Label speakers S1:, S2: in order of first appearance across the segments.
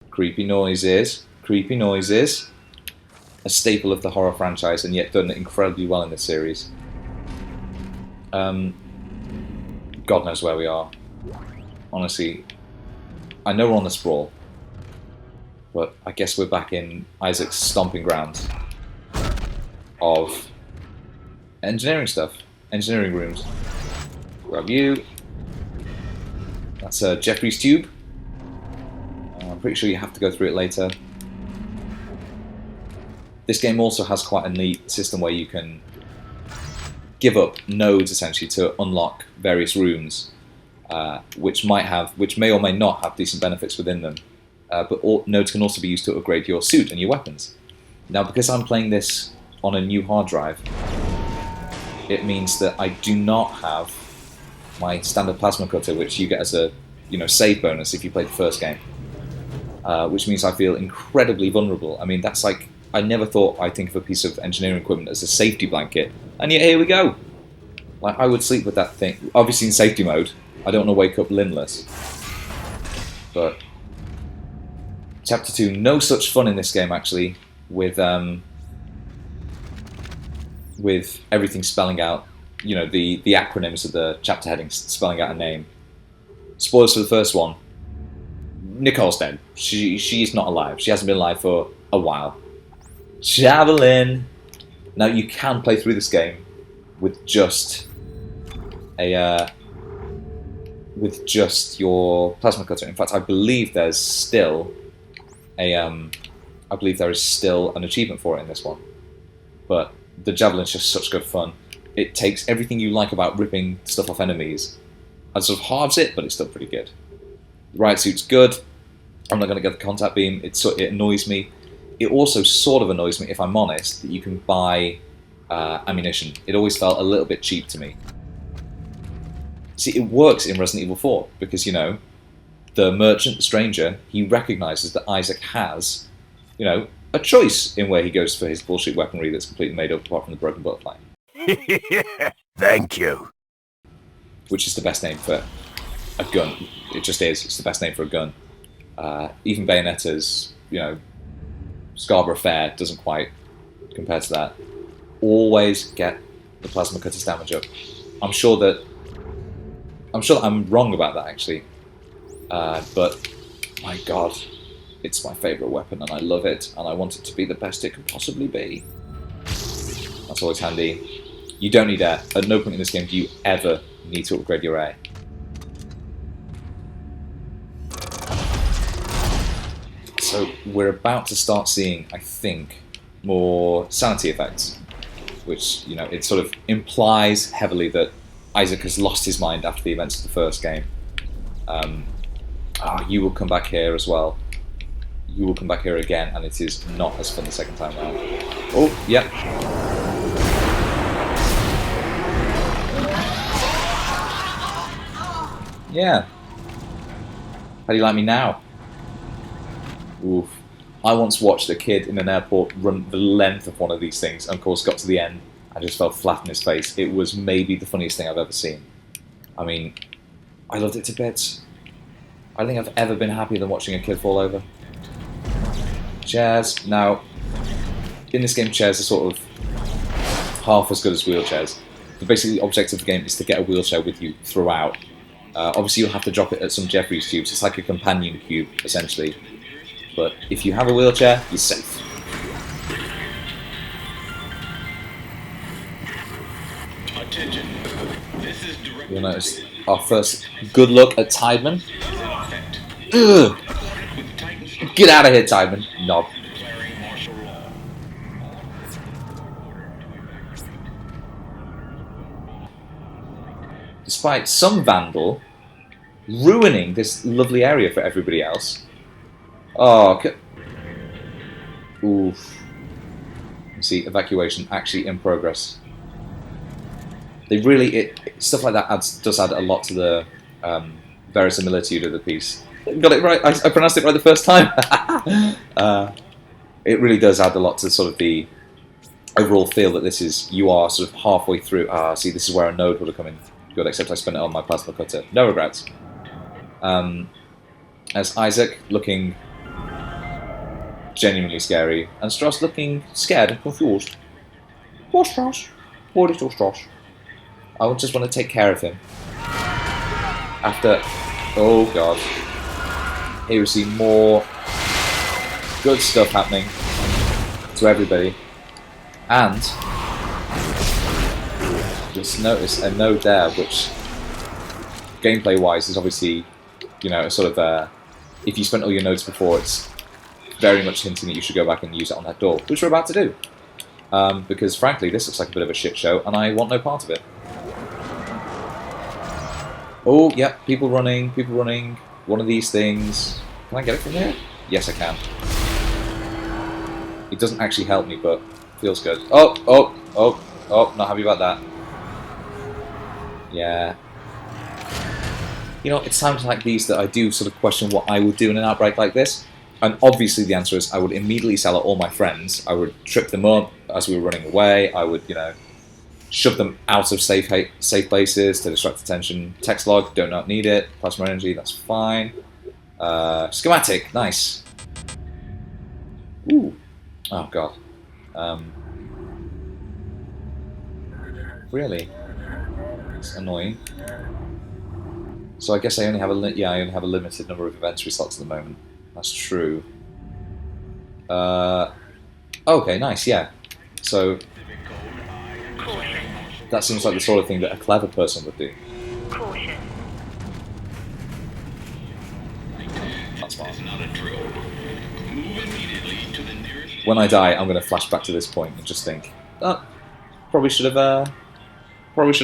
S1: Creepy noises. Creepy noises. A staple of the horror franchise, and yet done incredibly well in this series. God knows where we are. Honestly, I know we're on the sprawl, but I guess we're back in Isaac's stomping grounds of engineering stuff, engineering rooms. Grab you. That's a Jefferies Tube. I'm pretty sure you have to go through it later. This game also has quite a neat system where you can give up nodes essentially to unlock various rooms, which may or may not have decent benefits within them. But nodes can also be used to upgrade your suit and your weapons. Now, because I'm playing this on a new hard drive, it means that I do not have my standard plasma cutter, which you get as a save bonus if you play the first game, which means I feel incredibly vulnerable. I mean, that's like, I never thought I'd think of a piece of engineering equipment as a safety blanket, and yet here we go. Like, I would sleep with that thing, obviously in safety mode. I don't want to wake up limbless. But Chapter 2, no such fun in this game actually, with everything spelling out, the acronyms of the chapter headings spelling out a name. Spoilers for the first one. Nicole's dead. She's not alive. She hasn't been alive for a while. Javelin. Now you can play through this game with just your plasma cutter. In fact, I believe there is still an achievement for it in this one. But the javelin's just such good fun. It takes everything you like about ripping stuff off enemies and sort of halves it, but it's still pretty good. The riot suit's good. I'm not going to get the contact beam. It annoys me. It also sort of annoys me, if I'm honest, that you can buy ammunition. It always felt a little bit cheap to me. See, it works in Resident Evil 4 because, the merchant, the stranger, he recognizes that Isaac has, a choice in where he goes for his bullshit weaponry that's completely made up apart from the broken butterfly.
S2: Thank you.
S1: Which is the best name for a gun. It just is. It's the best name for a gun. Even Bayonetta's, Scarborough Fair doesn't quite compare to that. Always get the plasma cutter's damage up. I'm sure that I'm wrong about that actually. But my God, it's my favourite weapon and I love it and I want it to be the best it can possibly be. That's always handy. You don't need air. At no point in this game do you ever need to upgrade your air. So we're about to start seeing, I think, more sanity effects, which, it sort of implies heavily that Isaac has lost his mind after the events of the first game. You will come back here as well. You will come back here again, and it is not as fun the second time around. Oh, yep. Yeah. How do you like me now? Oof. I once watched a kid in an airport run the length of one of these things, and of course got to the end and just fell flat on his face. It was maybe the funniest thing I've ever seen. I mean, I loved it to bits. I don't think I've ever been happier than watching a kid fall over. Chairs. Now, in this game, chairs are sort of half as good as wheelchairs. But basically, the objective of the game is to get a wheelchair with you throughout. Obviously, you'll have to drop it at some Jefferies tubes. It's like a companion cube, essentially. But if you have a wheelchair, you're safe.
S3: Attention. This is
S1: You'll notice our first good look at Tideman. Ugh. Get out of here, Tideman. Knob. Despite some vandal ruining this lovely area for everybody else. Oh, oof. You see, evacuation actually in progress. They really, stuff like that does add a lot to the verisimilitude of the piece. Got it right. I pronounced it right the first time. It really does add a lot to sort of the overall feel that this is, you are sort of halfway through. See, this is where a node would have come in. Good, except I spent it on my plasma cutter. No regrets. As Isaac, looking genuinely scary. And Strauss looking scared and confused. Poor Strauss. Poor little Strauss. I would just want to take care of him. After... Oh god. Here we see more good stuff happening to everybody. And just notice a node there, which gameplay-wise is obviously, you know, a sort of if you spent all your nodes before, it's very much hinting that you should go back and use it on that door, which we're about to do. Because frankly, this looks like a bit of a shit show, and I want no part of it. Oh, yeah, people running, people running. One of these things. Can I get it from here? Yes, I can. It doesn't actually help me, but feels good. Oh, oh, oh, oh, not happy about that. Yeah. You know, it's times like these that I do sort of question what I would do in an outbreak like this. And obviously the answer is I would immediately sell out all my friends. I would trip them up as we were running away. I would, you know, shove them out of safe places to distract attention. Text log, do not need it. Plasma energy, that's fine. Schematic, nice. Ooh. Oh god. Really? It's annoying. So I guess I only have I only have a limited number of inventory slots at the moment. That's true. Okay, nice, yeah. So that seems like the sort of thing that a clever person would do. That's smart. When I die, I'm going to flash back to this point and just think, oh, probably should have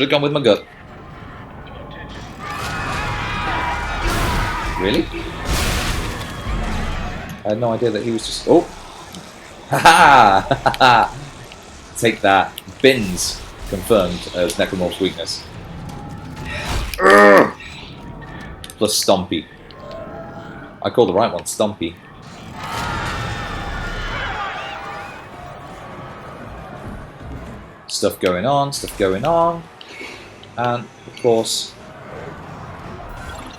S1: gone with my gut. Really? I had no idea that he was just... Oh! Ha-ha! Take that. Bins confirmed as Necromorph's weakness. Urgh! Plus Stompy. I called the right one, Stompy. Stuff going on, stuff going on. And, of course,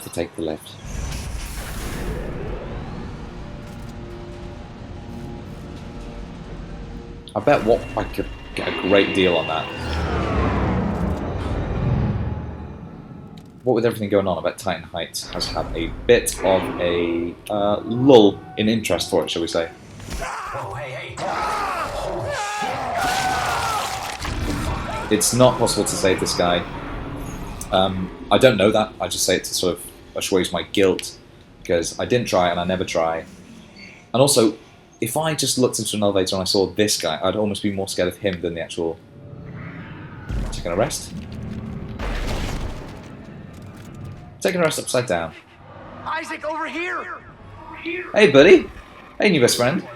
S1: to take the left. I bet I could get a great deal on that. What with everything going on, I bet Titan Heights has had a bit of a lull in interest for it, shall we say. It's not possible to save this guy. I don't know that, I just say it to sort of assuage my guilt, because I didn't try and I never try. And also, if I just looked into an elevator and I saw this guy, I'd almost be more scared of him than the actual... Taking a rest? Taking a rest upside down.
S2: Isaac, over here!
S1: Hey, buddy! Hey, new best friend.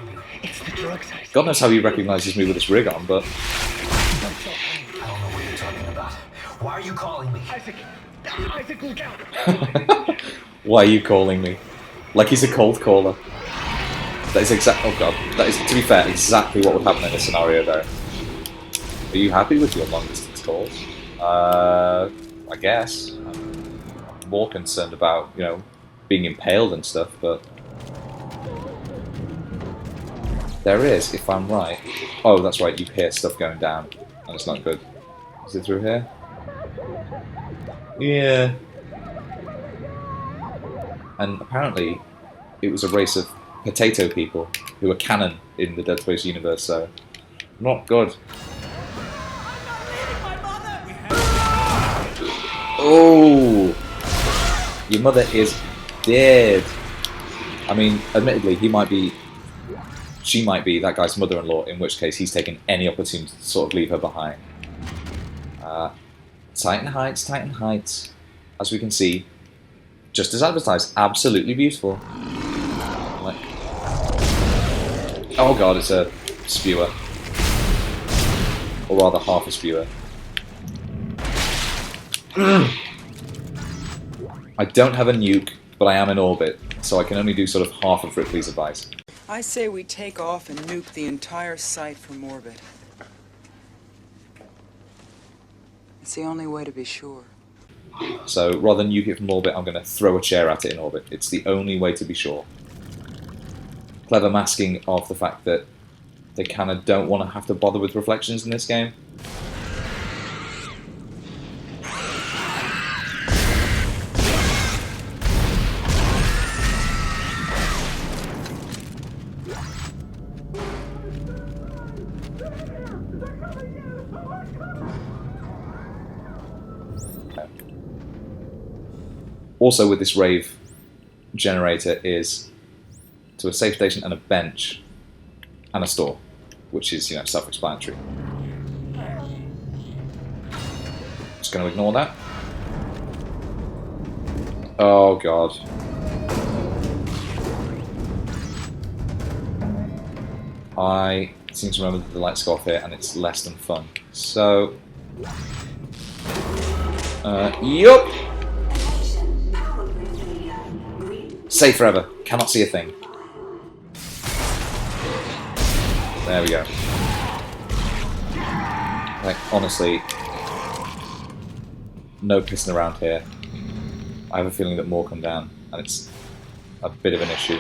S3: It's the drugs.
S1: God knows how he recognises me with this rig on, but...
S2: I don't know what you're talking about. Why are you calling me?
S3: Isaac, look out!
S1: Why are you calling me? Like he's a cold caller. That is oh god, that is, to be fair, exactly what would happen in this scenario though. Are you happy with your long distance calls? I guess. I'm more concerned about, you know, being impaled and stuff, but... There is, if I'm right. Oh, that's right, you hear stuff going down, and it's not good. Is it through here? Yeah. And apparently, it was a race of potato people who are canon in the Dead Space universe, so not good. Oh, your mother is dead. I mean, admittedly, she might be that guy's mother-in-law, in which case he's taken any opportunity to sort of leave her behind. Titan Heights, as we can see, just as advertised, absolutely beautiful. Like, oh god, it's a spewer. Or rather, half a spewer. I don't have a nuke, but I am in orbit, so I can only do sort of half of Ripley's advice.
S4: I say we take off and nuke the entire site from orbit. It's the only way to be sure.
S1: So, rather than nuke it from orbit, I'm going to throw a chair at it in orbit. It's the only way to be sure. clever masking of the fact that they kind of don't want to have to bother with reflections in this game. Also with this rave generator is to a safe station and a bench and a store, which is, you know, self-explanatory. Just going to ignore that. Oh god. I seem to remember that the lights go off here and it's less than fun. So, yup. Safe forever. Cannot see a thing. There we go. Like, honestly, no pissing around here. I have a feeling that more come down, and it's a bit of an issue.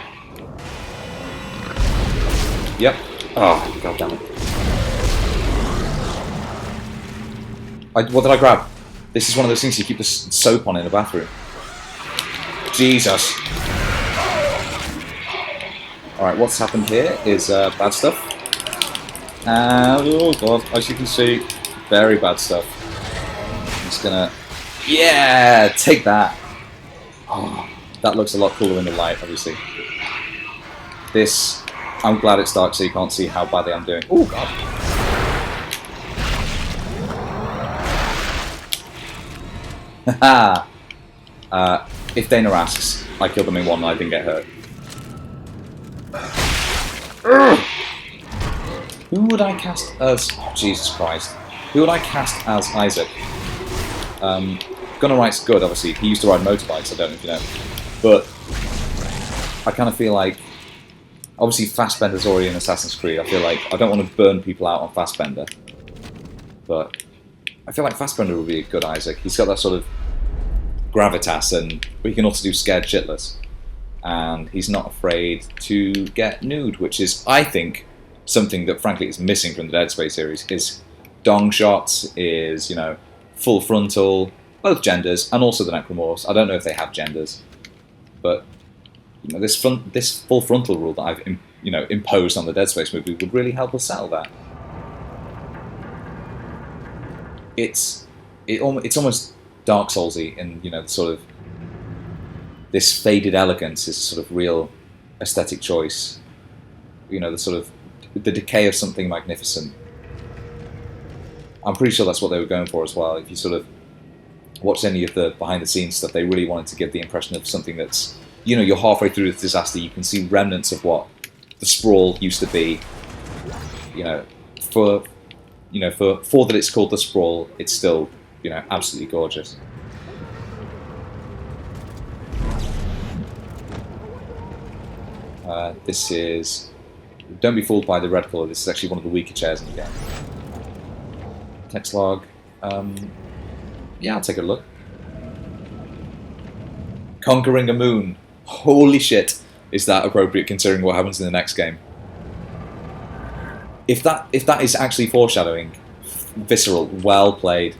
S1: Yep. Oh, god damn it. What did I grab? This is one of those things you keep the soap on in the bathroom. Jesus. Alright, what's happened here is bad stuff. Oh god, as you can see, very bad stuff. I'm just gonna... Yeah! Take that! Oh, that looks a lot cooler in the light, obviously. This... I'm glad it's dark so you can't see how badly I'm doing. Oh god. Haha! If Dana asks, I killed them in one and I didn't get hurt. Who would I cast as... Oh, Jesus Christ. Who would I cast as Isaac? Gunnar Wright's good, obviously. He used to ride motorbikes, I don't know if you know. But I kind of feel like... Obviously, Fassbender's already in Assassin's Creed. I feel like I don't want to burn people out on Fassbender. But I feel like Fassbender would be a good Isaac. He's got that sort of gravitas, but he can also do scared shitless. And he's not afraid to get nude, which is, I think, something that frankly is missing from the Dead Space series. Is dong shots, is, you know, full frontal, both genders, and also the Necromorphs. I don't know if they have genders, but you know, this full frontal rule that I've imposed on the Dead Space movie would really help us sell that. It's almost Dark Soulsy in, you know, sort of this faded elegance is a sort of real aesthetic choice. You know, the sort of the decay of something magnificent. I'm pretty sure that's what they were going for as well. If you sort of watch any of the behind-the-scenes stuff, they really wanted to give the impression of something that's, you know, you're halfway through the disaster, you can see remnants of what the sprawl used to be. You know, for that it's called the sprawl, it's still, you know, absolutely gorgeous. This is... Don't be fooled by the red colour, this is actually one of the weaker chairs in the game. Text log. Yeah, I'll take a look. Conquering a moon. Holy shit, is that appropriate considering what happens in the next game? If that is actually foreshadowing, visceral, well played.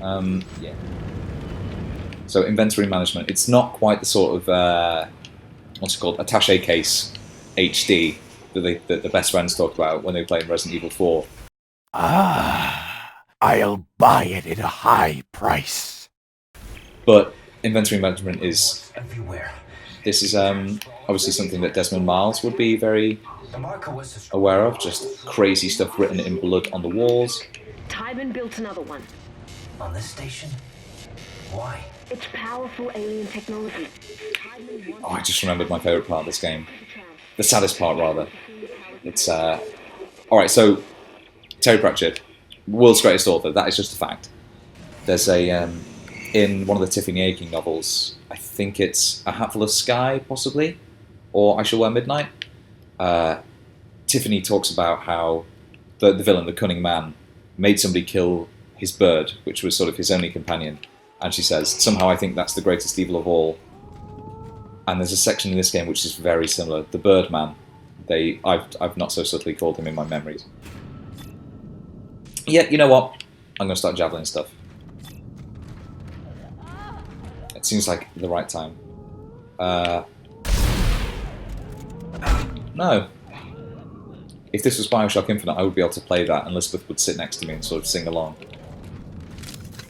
S1: Yeah. So inventory management. It's not quite the sort of what's it called, attaché case HD that the best friends talked about when they were playing Resident Evil 4.
S5: Ah, I'll buy it at a high price.
S1: But inventory management is
S2: everywhere.
S1: This is obviously something that Desmond Miles would be very aware of. Just crazy stuff written in blood on the walls.
S6: Tybin built another one.
S2: On this station? Why?
S6: It's powerful alien technology.
S1: Oh, I just remembered my favourite part of this game. The saddest part, rather. It's alright, so Terry Pratchett, world's greatest author, that is just a fact. There's a in one of the Tiffany Aching novels, I think it's A Hatful of Sky, possibly, or I Shall Wear Midnight. Tiffany talks about how the villain, the cunning man, made somebody kill his bird, which was sort of his only companion. And she says, somehow I think that's the greatest evil of all. And there's a section in this game which is very similar. The Birdman. I've not so subtly called him in my memories. Yeah, you know what? I'm going to start javelin stuff. It seems like the right time. No. If this was Bioshock Infinite, I would be able to play that, and Elizabeth would sit next to me and sort of sing along.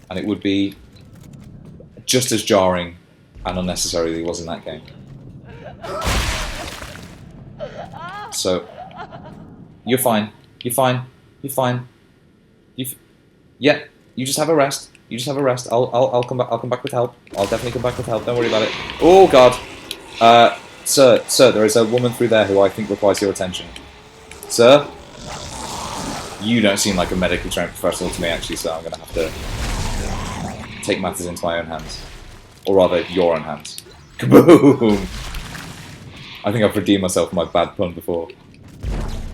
S1: And it would be just as jarring and unnecessary as it was in that game. So, you're fine. You're fine. You're fine. Yeah, you just have a rest. You just have a rest. I'll come back. I'll come back with help. I'll definitely come back with help. Don't worry about it. Oh God, sir, there is a woman through there who I think requires your attention. Sir, you don't seem like a medically trained professional to me, actually. So I'm going to have to take matters into my own hands, or rather, your own hands. Kaboom! I think I've redeemed myself for my bad pun before.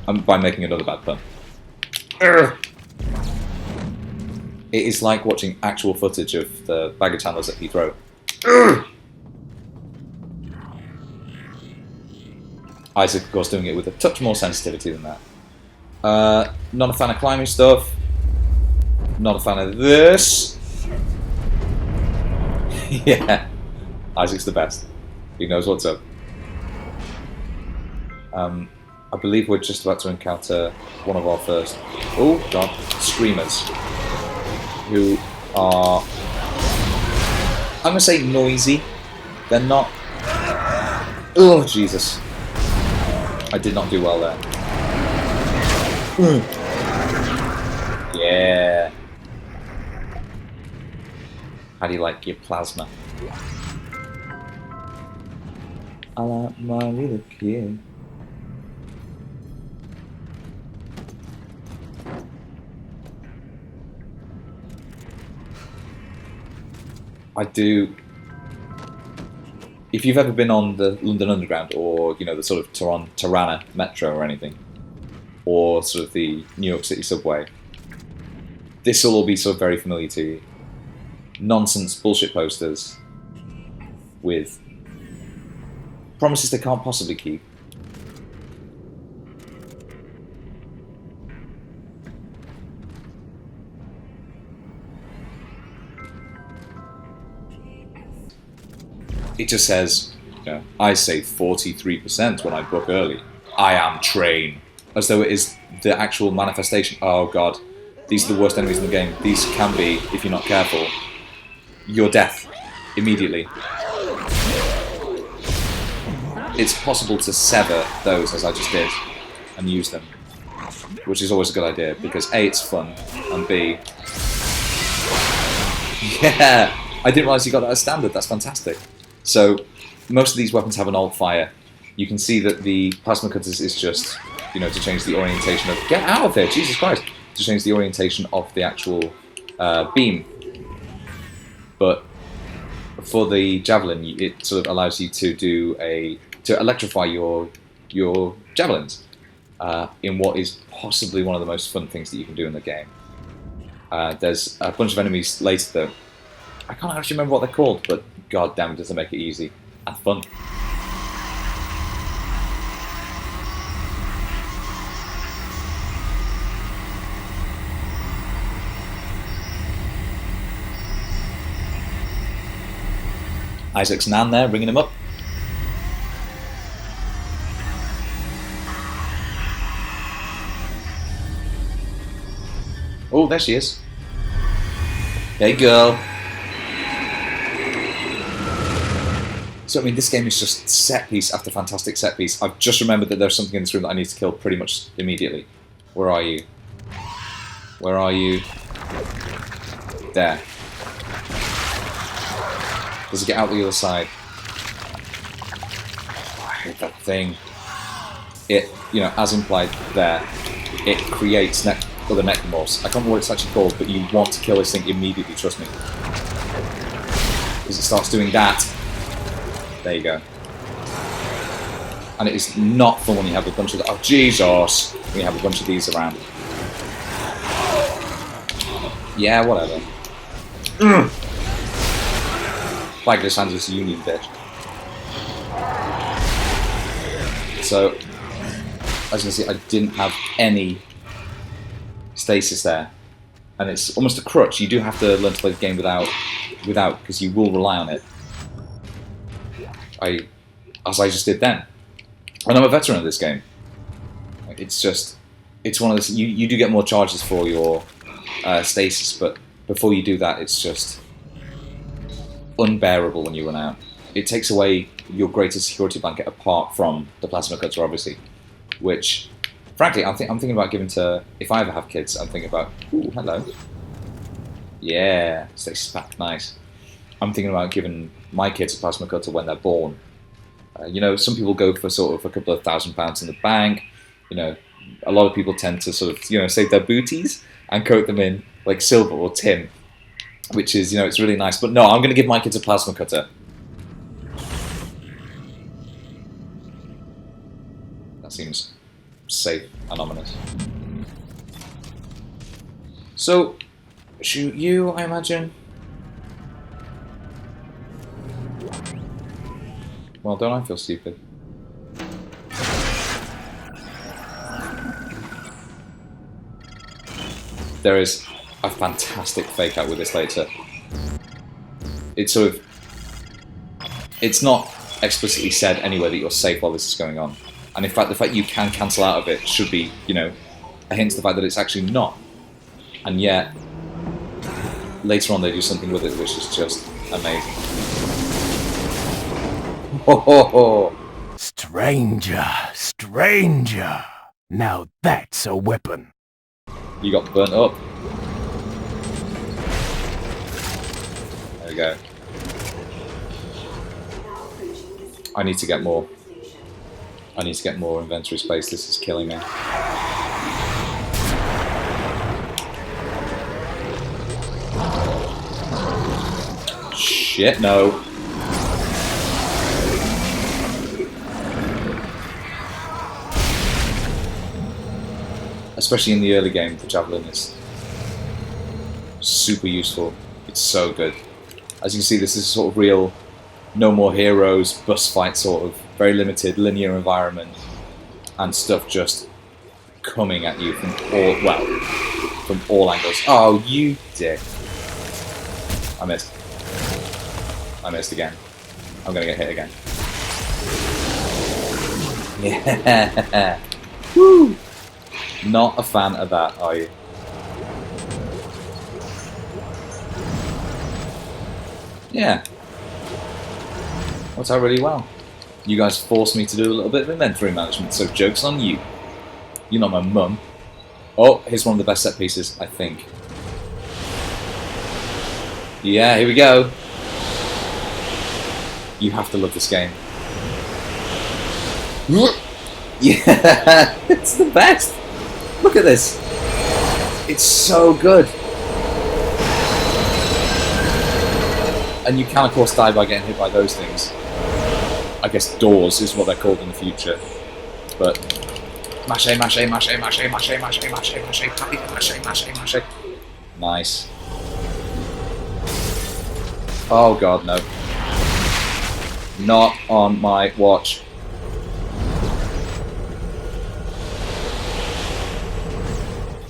S1: By making another bad pun. Urgh. It is like watching actual footage of the baggage handlers at Heathrow. Urgh. Isaac, of course, doing it with a touch more sensitivity than that. Not a fan of climbing stuff. Not a fan of this. Yeah. Isaac's the best. He knows what's up. I believe we're just about to encounter one of our first... Oh, God. Screamers. Who are... I'm going to say noisy. They're not... Oh, Jesus. I did not do well there. Yeah. How do you like your plasma? I like my little kid. I do. If you've ever been on the London Underground, or you know the sort of Tirana Metro or anything, or sort of the New York City subway, this will all be sort of very familiar to you. Nonsense bullshit posters with promises they can't possibly keep. It just says, you know, I save 43% when I book early. I am train. As though it is the actual manifestation. Oh God, these are the worst enemies in the game. These can be, if you're not careful, your death immediately. It's possible to sever those, as I just did, and use them, which is always a good idea, because A, it's fun, and B... Yeah! I didn't realise you got that as standard, that's fantastic. So, most of these weapons have an alt fire. You can see that the plasma cutters is just, you know, to change the orientation of... Get out of there, Jesus Christ! To change the orientation of the actual beam. But for the javelin, it sort of allows you to do to electrify your javelins in what is possibly one of the most fun things that you can do in the game. There's a bunch of enemies later that I can't actually remember what they're called, but god damn it, does it make it easy and fun. Isaac's nan there, ringing him up. Oh, there she is. Hey, girl. So, I mean, this game is just set piece after fantastic set piece. I've just remembered that there's something in this room that I need to kill pretty much immediately. Where are you? Where are you? There. Does it get out the other side? Oh, I hate that thing. It, you know, as implied there, it creates other necromorphs. I can't remember what it's actually called, but you want to kill this thing immediately, trust me. Because it starts doing that. There you go. And it is not fun when you have a bunch of... Oh, Jesus! When you have a bunch of these around. Yeah, whatever. Flag this hand as a union bitch. So, as you can see, I didn't have any stasis there. And it's almost a crutch. You do have to learn to play the game without, because you will rely on it. As I just did then. And I'm a veteran of this game. It's just, it's one of those, you do get more charges for your stasis, but before you do that, it's just unbearable when you run out. It takes away your greatest security blanket apart from the plasma cutter, obviously, which, frankly, I'm thinking about giving to, if I ever have kids, I'm thinking about, ooh, hello. Yeah, stasis back, nice. I'm thinking about giving my kids a plasma cutter when they're born. You know, some people go for sort of a couple of £1,000 in the bank. You know, a lot of people tend to sort of, you know, save their booties and coat them in like silver or tin, which is, you know, it's really nice. But no, I'm going to give my kids a plasma cutter. That seems safe and ominous. So, shoot you, I imagine. Well, don't I feel stupid? There is a fantastic fake out with this later. It's sort of... It's not explicitly said anywhere that you're safe while this is going on. And in fact, the fact you can cancel out of it should be, you know, a hint to the fact that it's actually not. And yet, later on they do something with it which is just amazing. Ho ho ho!
S5: Stranger, stranger. Now that's a weapon.
S1: You got burnt up. There we go. I need to get more. I need to get more inventory space. This is killing me. Shit, no. Especially in the early game, the Javelin is super useful. It's so good. As you can see, this is a sort of real No More Heroes, bus fight sort of, very limited, linear environment, and stuff just coming at you from all, well, from all angles. Oh, you dick. I missed. I missed again. I'm gonna get hit again. Yeah. Woo! Not a fan of that, are you? Yeah. Worked out really well. You guys forced me to do a little bit of inventory management, so joke's on you. You're not my mum. Oh, here's one of the best set pieces, I think. Yeah, here we go. You have to love this game. Yeah, it's the best. Look at this. It's so good. And you can, of course, die by getting hit by those things. I guess doors is what they're called in the future. But mache, mache, mache, mache, mache, mache, mache, mache, mache, mache. Nice. Oh god, no. Not on my watch.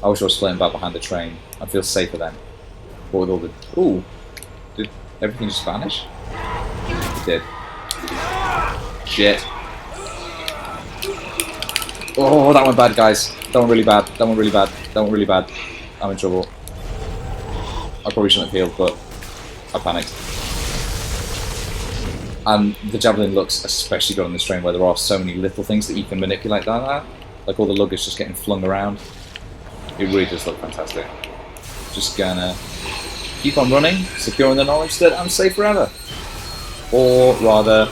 S1: I wish I was floating back behind the train. I feel safer then. But with all the... Ooh. Did everything just vanish? It did. Shit. Oh, that went bad, guys. That went really bad. That went really bad. That went really bad. I'm in trouble. I probably shouldn't have healed, but I panicked. And the Javelin looks especially good on this train where there are so many little things that you can manipulate like that. Like all the luggage just getting flung around. It really does look fantastic. Just gonna keep on running, securing the knowledge that I'm safe forever. Or rather,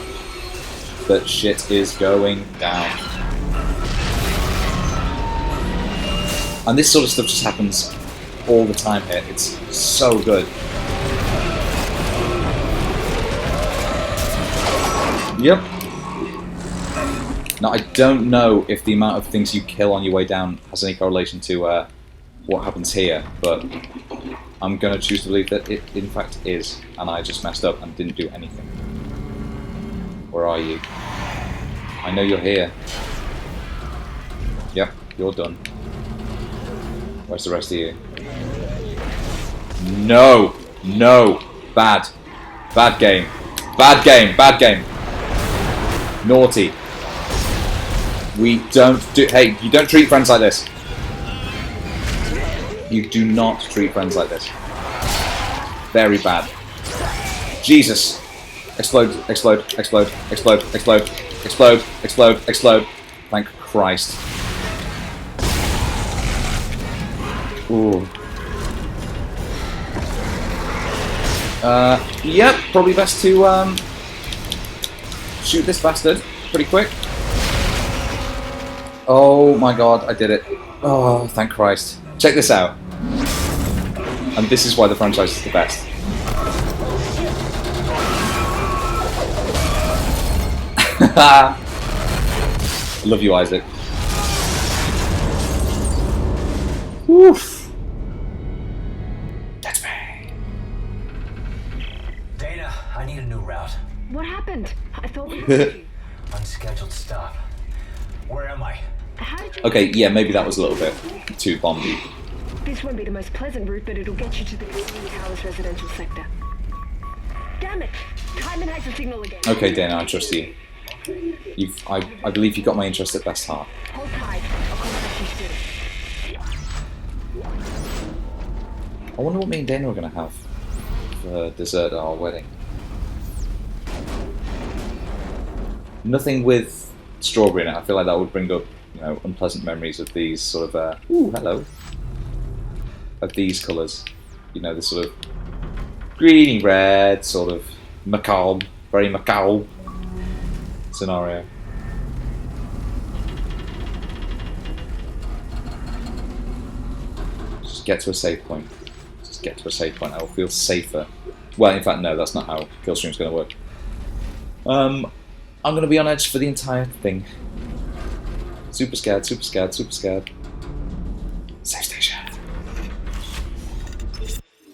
S1: that shit is going down. And this sort of stuff just happens all the time here. It's so good. Yep. Now, I don't know if the amount of things you kill on your way down has any correlation to what happens here, but I'm going to choose to believe that it in fact is, and I just messed up and didn't do anything. Where are you? I know you're here. Yep, you're done. Where's the rest of you? No! No! Bad. Bad game. Bad game. Bad game. Naughty. We don't do... Hey, you don't treat friends like this. You do not treat friends like this. Very bad. Jesus. Explode, explode, explode, explode, explode, explode, explode, explode. Thank Christ. Ooh. Yep, probably best to shoot this bastard pretty quick. Oh my god, I did it. Oh, thank Christ. Check this out. And this is why the franchise is the best. I love you, Isaac. Woof. That's me.
S2: Dana, I need a new route.
S6: What happened? I thought we heard you.
S2: Unscheduled stop. Where am I?
S6: How did you...
S1: Okay, yeah, maybe that was a little bit too bomby.
S6: This won't be the most pleasant route, but it'll get you to the Twin Towers residential sector. Damn it! Timon has the signal again.
S1: Okay, Dana, I trust you. I believe you got my interest at best heart.
S6: Hold tight. I'll contact you soon.
S1: I wonder what me and Dana are going to have for dessert at our wedding. Nothing with strawberry in it. I feel like that would bring up, you know, unpleasant memories of these sort of, ooh, hello. Of these colours. You know, this sort of greeny red, sort of macabre, very macabre scenario. Just get to a safe point. Just get to a safe point. I will feel safer. Well, in fact, no, that's not how Killstream's going to work. I'm going to be on edge for the entire thing. Super scared, super scared, super scared. Safe station.